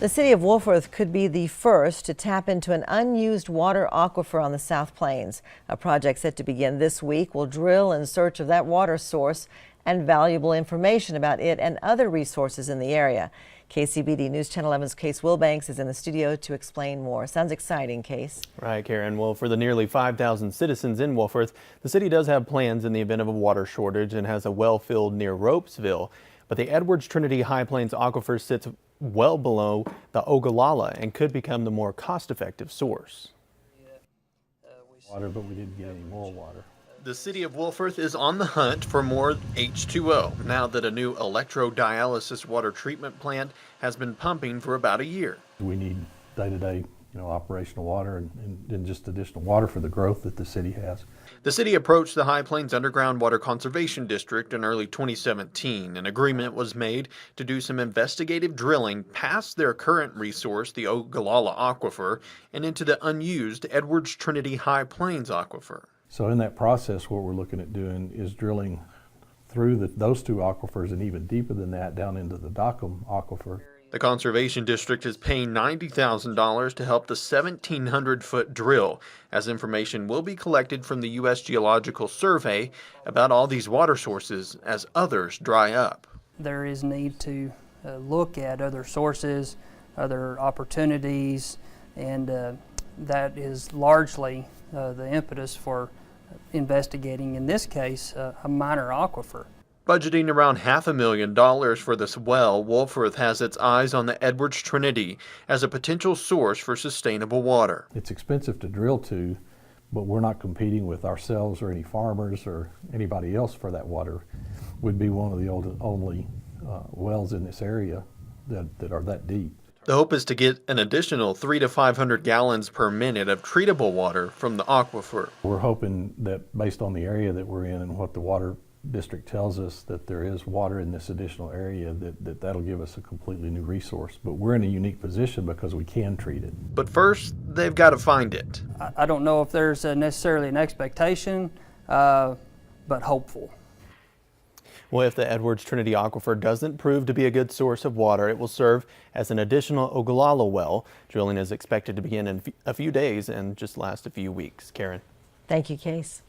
The city of Wolfforth could be the first to tap into an unused water aquifer on the South Plains. A project set to begin this week will drill in search of that water source and valuable information about it and other resources in the area. KCBD News Channel 11's Case Wilbanks is in the studio to explain more. Sounds exciting, Case. Right, Karen. Well, for the nearly 5,000 citizens in Wolfforth, the city does have plans in the event of a water shortage and has a well filled near Ropesville. But the Edwards-Trinity High Plains Aquifer sits well below the Ogallala and could become the more cost-effective source. Water, but we didn't get any more water. The city of Wolfforth is on the hunt for more H2O now that a new electrodialysis water treatment plant has been pumping for about a year. We need day-to-day, operational water and just additional water for the growth that the city has. The city approached the High Plains Underground Water Conservation District in early 2017. An agreement was made to do some investigative drilling past their current resource, the Ogallala Aquifer, and into the unused Edwards-Trinity High Plains Aquifer. So in that process, what we're looking at doing is drilling through those two aquifers and even deeper than that down into the Dockum Aquifer. The Conservation District is paying $90,000 to help the 1,700-foot drill, as information will be collected from the U.S. Geological Survey about all these water sources as others dry up. There is need to look at other sources, other opportunities, and that is largely the impetus for investigating, in this case, a minor aquifer. Budgeting around $500,000 for this well, Wolfforth has its eyes on the Edwards-Trinity as a potential source for sustainable water. It's expensive to drill to, but we're not competing with ourselves or any farmers or anybody else for that water. We'd be one of the only wells in this area that are that deep. The hope is to get an additional 300 to 500 gallons per minute of treatable water from the aquifer. We're hoping that based on the area that we're in and what the water district tells us that there is water in this additional area, that'll give us a completely new resource. But we're in a unique position because we can treat it. But first, they've got to find it. I don't know if there's necessarily an expectation, but hopeful. Well, if the Edwards-Trinity Aquifer doesn't prove to be a good source of water, it will serve as an additional Ogallala well. Drilling is expected to begin in a few days and just last a few weeks. Karen. Thank you, Case.